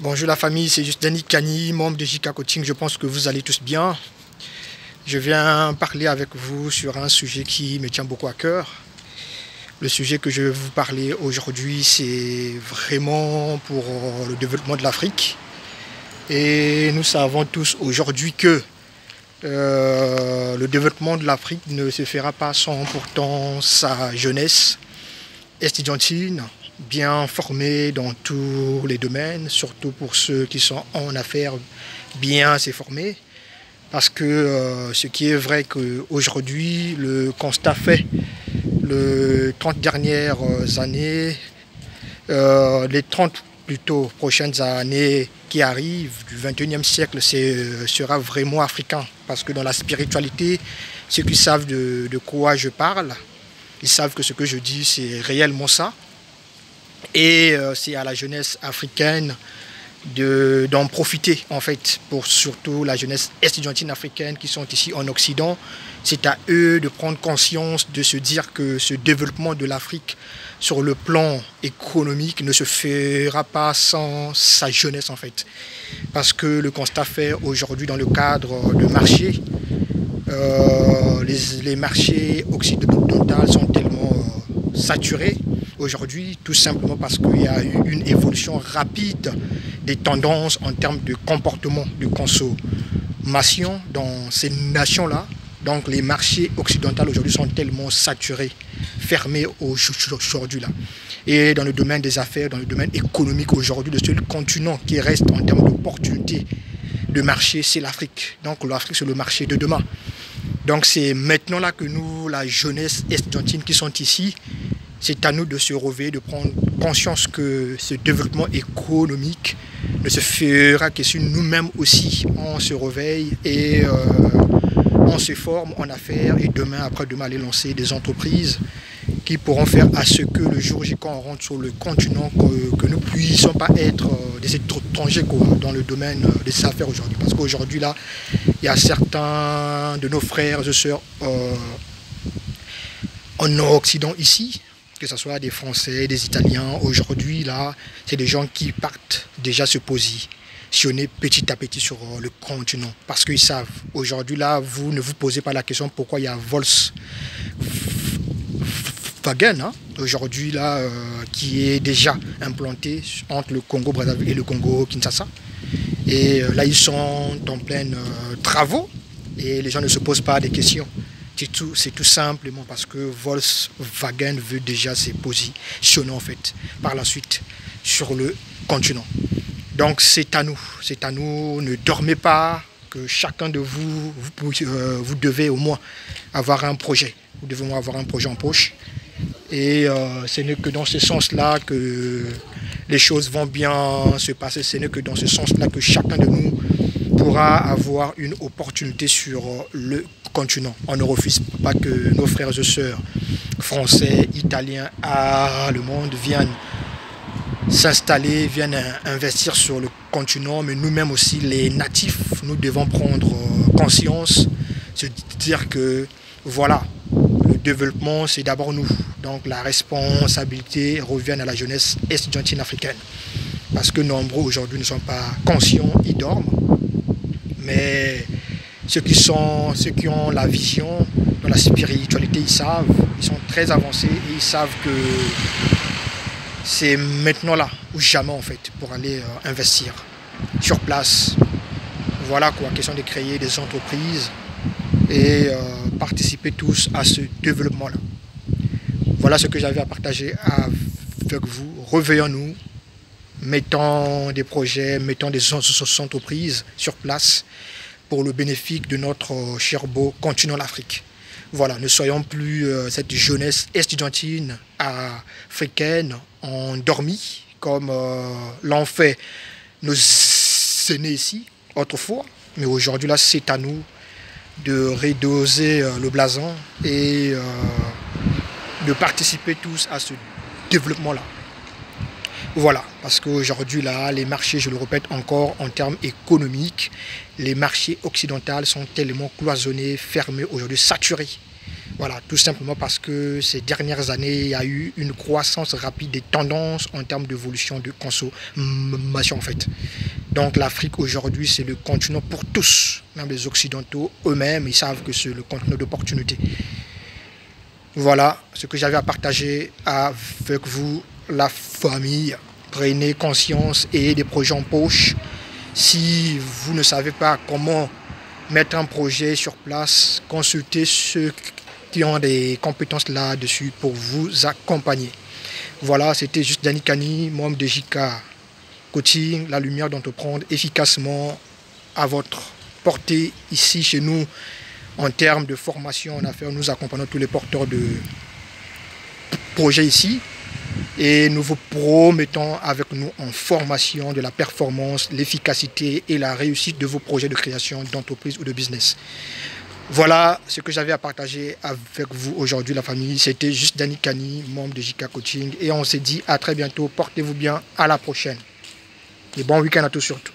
Bonjour la famille, c'est juste Danny Kani, membre de JK Coaching. Je pense que vous allez tous bien. Je viens parler avec vous sur un sujet qui me tient beaucoup à cœur. Le sujet que je vais vous parler aujourd'hui, c'est vraiment pour le développement de l'Afrique. Et nous savons tous aujourd'hui que le développement de l'Afrique ne se fera pas sans pourtant sa jeunesse estudiantine, bien formée dans tous les domaines, surtout pour ceux qui sont en affaires, bien s'y former. Parce que ce qui est vrai qu'aujourd'hui, le constat fait, les 30 dernières années, les 30 plutôt prochaines années qui arrivent du 21e siècle, sera vraiment africain. Parce que dans la spiritualité, ceux qui savent de quoi je parle, ils savent que ce que je dis, c'est réellement ça. Et c'est à la jeunesse africaine d'en profiter, en fait, pour surtout la jeunesse estudiantine africaine qui sont ici en Occident. C'est à eux de prendre conscience, de se dire que ce développement de l'Afrique sur le plan économique ne se fera pas sans sa jeunesse, en fait. Parce que le constat fait aujourd'hui dans le cadre de marché, les marchés occidentaux sont tellement saturés aujourd'hui, tout simplement parce qu'il y a eu une évolution rapide des tendances en termes de comportement de consommation dans ces nations-là. Donc les marchés occidentaux aujourd'hui sont tellement saturés, fermés aujourd'hui là. Et dans le domaine des affaires, dans le domaine économique aujourd'hui, le seul continent qui reste en termes d'opportunités de marché, c'est l'Afrique. Donc l'Afrique, c'est le marché de demain. Donc c'est maintenant là que nous, la jeunesse estudiantine qui sont ici, c'est à nous de se réveiller, de prendre conscience que ce développement économique ne se fera que si nous-mêmes aussi on se réveille et on se forme en affaires et demain, après-demain, aller lancer des entreprises qui pourront faire à ce que le jour J, quand on rentre sur le continent, que nous ne puissions pas être des étrangers dans le domaine des affaires aujourd'hui. Parce qu'aujourd'hui, là, il y a certains de nos frères et sœurs en Occident ici, que ce soit des Français, des Italiens, aujourd'hui, là, c'est des gens qui partent déjà se positionner petit à petit sur le continent. Parce qu'ils savent, aujourd'hui, là, vous ne vous posez pas la question pourquoi il y a Volkswagen, hein, aujourd'hui, là, qui est déjà implanté entre le Congo-Brazzaville et le Congo-Kinshasa. Et là, ils sont en plein travaux et les gens ne se posent pas des questions. C'est tout simplement parce que Volkswagen veut déjà se positionner en fait par la suite sur le continent. Donc c'est à nous, ne dormez pas, que chacun de vous, vous devez au moins avoir un projet. Vous devez au moins avoir un projet en poche. Et ce n'est que dans ce sens-là que les choses vont bien se passer. Ce n'est que dans ce sens-là que chacun de nous pourra avoir une opportunité sur le continent. On ne refuse pas que nos frères et sœurs français, italiens, allemands viennent s'installer, viennent investir sur le continent, mais nous-mêmes aussi, les natifs, nous devons prendre conscience, se dire que voilà, le développement, c'est d'abord nous. Donc la responsabilité revient à la jeunesse estudiantine africaine. Parce que nombreux aujourd'hui ne sont pas conscients, ils dorment. Mais ceux qui ont la vision dans la spiritualité, ils savent, ils sont très avancés et ils savent que c'est maintenant là ou jamais en fait pour aller investir sur place. Voilà quoi, question de créer des entreprises et participer tous à ce développement-là. Voilà ce que j'avais à partager avec vous. Réveillons-nous, mettons des projets, mettons des entreprises sur place pour le bénéfice de notre cher beau continent l'Afrique. Voilà, ne soyons plus cette jeunesse estudiantine africaine endormie, comme l'ont fait nos aînés ici, autrefois. Mais aujourd'hui, là, c'est à nous de redoser le blason et de participer tous à ce développement-là. Voilà, parce qu'aujourd'hui, là, les marchés, je le répète encore, en termes économiques, les marchés occidentaux sont tellement cloisonnés, fermés, aujourd'hui saturés. Voilà, tout simplement parce que ces dernières années, il y a eu une croissance rapide des tendances en termes d'évolution de consommation en fait. Donc l'Afrique aujourd'hui, c'est le continent pour tous, même les Occidentaux eux-mêmes, ils savent que c'est le continent d'opportunité. Voilà ce que j'avais à partager avec vous, la famille. Prenez conscience et des projets en poche. Si vous ne savez pas comment mettre un projet sur place, consultez ceux qui ont des compétences là-dessus pour vous accompagner. Voilà, c'était juste Danny Kani, membre de JK Coaching, la lumière d'entreprendre efficacement à votre portée ici chez nous. En termes de formation en affaires, nous accompagnons tous les porteurs de projets ici et nous vous promettons avec nous en formation de la performance, l'efficacité et la réussite de vos projets de création d'entreprise ou de business. Voilà ce que j'avais à partager avec vous aujourd'hui, la famille. C'était juste Danny Kani, membre de JK Coaching. Et on s'est dit à très bientôt. Portez-vous bien. À la prochaine. Et bon week-end à tous surtout.